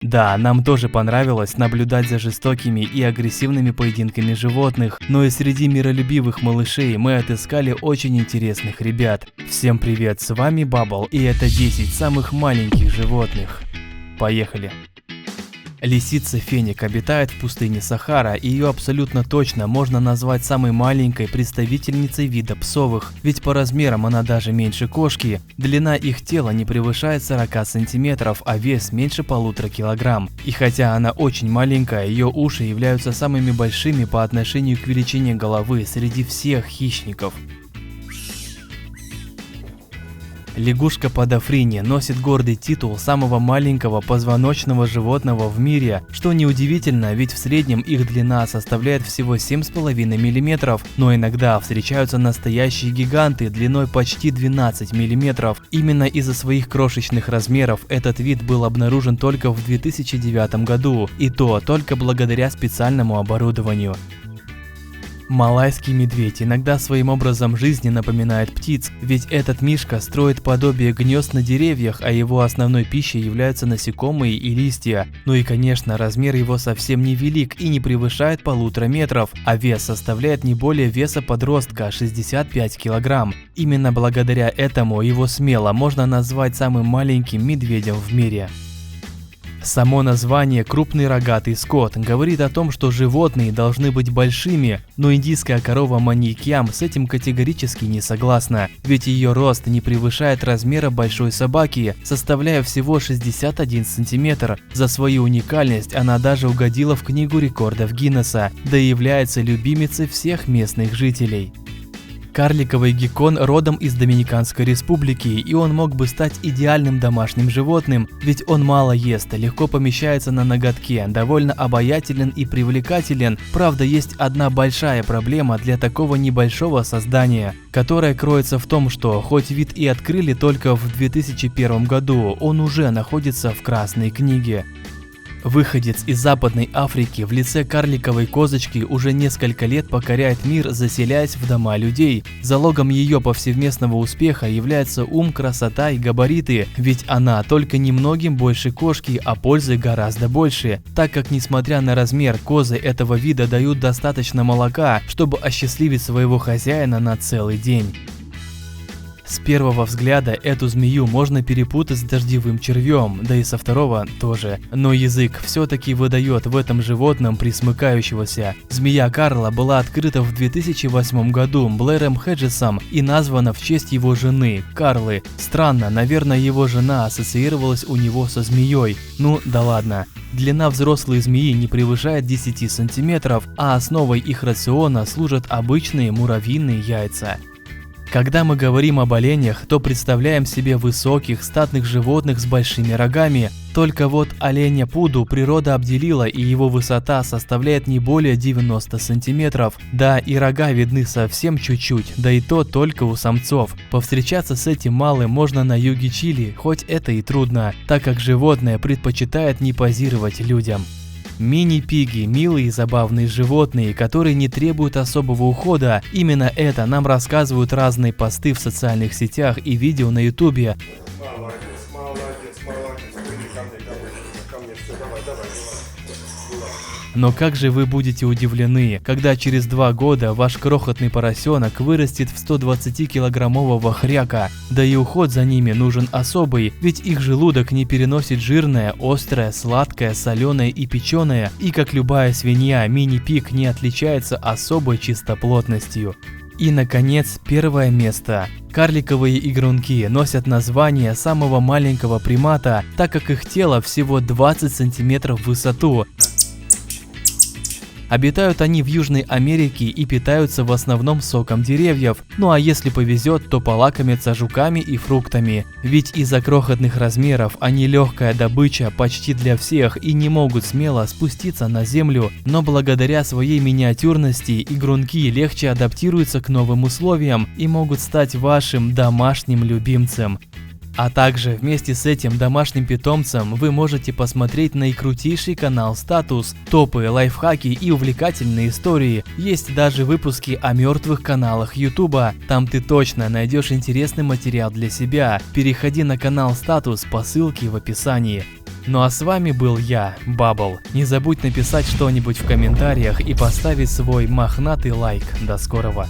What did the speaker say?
Да, нам тоже понравилось наблюдать за жестокими и агрессивными поединками животных, но и среди миролюбивых малышей мы отыскали очень интересных ребят. Всем привет, с вами Бабл, и это 10 самых маленьких животных. Поехали! Лисица Феник обитает в пустыне Сахара, и ее абсолютно точно можно назвать самой маленькой представительницей вида псовых, ведь по размерам она даже меньше кошки, длина их тела не превышает 40 сантиметров, а вес меньше 1,5 килограмм. И хотя она очень маленькая, ее уши являются самыми большими по отношению к величине головы среди всех хищников. Лягушка Подафрини носит гордый титул самого маленького позвоночного животного в мире, что неудивительно, ведь в среднем их длина составляет всего 7,5 мм, но иногда встречаются настоящие гиганты длиной почти 12 мм. Именно из-за своих крошечных размеров этот вид был обнаружен только в 2009 году, и то только благодаря специальному оборудованию. Малайский медведь иногда своим образом жизни напоминает птиц, ведь этот мишка строит подобие гнезд на деревьях, а его основной пищей являются насекомые и листья. Ну и конечно, размер его совсем не велик и не превышает 1,5 метров, а вес составляет не более веса подростка – 65 килограмм. Именно благодаря этому его смело можно назвать самым маленьким медведем в мире. Само название «крупный рогатый скот» говорит о том, что животные должны быть большими, но индийская корова Маньякьям с этим категорически не согласна, ведь ее рост не превышает размера большой собаки, составляя всего 61 сантиметр. За свою уникальность она даже угодила в книгу рекордов Гиннесса, да и является любимицей всех местных жителей. Карликовый геккон родом из Доминиканской республики, и он мог бы стать идеальным домашним животным, ведь он мало ест, легко помещается на ноготке, довольно обаятелен и привлекателен. Правда, есть одна большая проблема для такого небольшого создания, которая кроется в том, что хоть вид и открыли только в 2001 году, он уже находится в Красной книге. Выходец из Западной Африки в лице карликовой козочки уже несколько лет покоряет мир, заселяясь в дома людей. Залогом ее повсеместного успеха является ум, красота и габариты, ведь она только немногим больше кошки, а пользы гораздо больше, так как несмотря на размер, козы этого вида дают достаточно молока, чтобы осчастливить своего хозяина на целый день. С первого взгляда эту змею можно перепутать с дождевым червем, да и со второго тоже. Но язык все-таки выдает в этом животном присмыкающегося. Змея Карла была открыта в 2008 году Блэром Хеджесом и названа в честь его жены, Карлы. Странно, наверное, его жена ассоциировалась у него со змеей. Ну да ладно. Длина взрослой змеи не превышает 10 сантиметров, а основой их рациона служат обычные муравьиные яйца. Когда мы говорим об оленях, то представляем себе высоких, статных животных с большими рогами. Только вот оленя Пуду природа обделила, и его высота составляет не более 90 сантиметров. Да, и рога видны совсем чуть-чуть, да и то только у самцов. Повстречаться с этим малым можно на юге Чили, хоть это и трудно, так как животное предпочитает не позировать людям. Мини-пиги – милые и забавные животные, которые не требуют особого ухода. Именно это нам рассказывают разные посты в социальных сетях и видео на ютубе. Но как же вы будете удивлены, когда через 2 года ваш крохотный поросенок вырастет в 120-килограммового хряка, да и уход за ними нужен особый, ведь их желудок не переносит жирное, острое, сладкое, соленое и печеное, и как любая свинья, мини-пиг не отличается особой чистоплотностью. И, наконец, первое место. Карликовые игрунки носят название самого маленького примата, так как их тело всего 20 сантиметров в высоту. Обитают они в Южной Америке и питаются в основном соком деревьев, ну а если повезет, то полакомятся жуками и фруктами. Ведь из-за крохотных размеров они легкая добыча почти для всех и не могут смело спуститься на землю, но благодаря своей миниатюрности игрунки легче адаптируются к новым условиям и могут стать вашим домашним любимцем. А также вместе с этим домашним питомцем вы можете посмотреть наикрутейший канал Статус, топы, лайфхаки и увлекательные истории. Есть даже выпуски о мертвых каналах Ютуба. Там ты точно найдешь интересный материал для себя. Переходи на канал Статус по ссылке в описании. Ну а с вами был я, Бабл. Не забудь написать что-нибудь в комментариях и поставить свой мохнатый лайк. До скорого.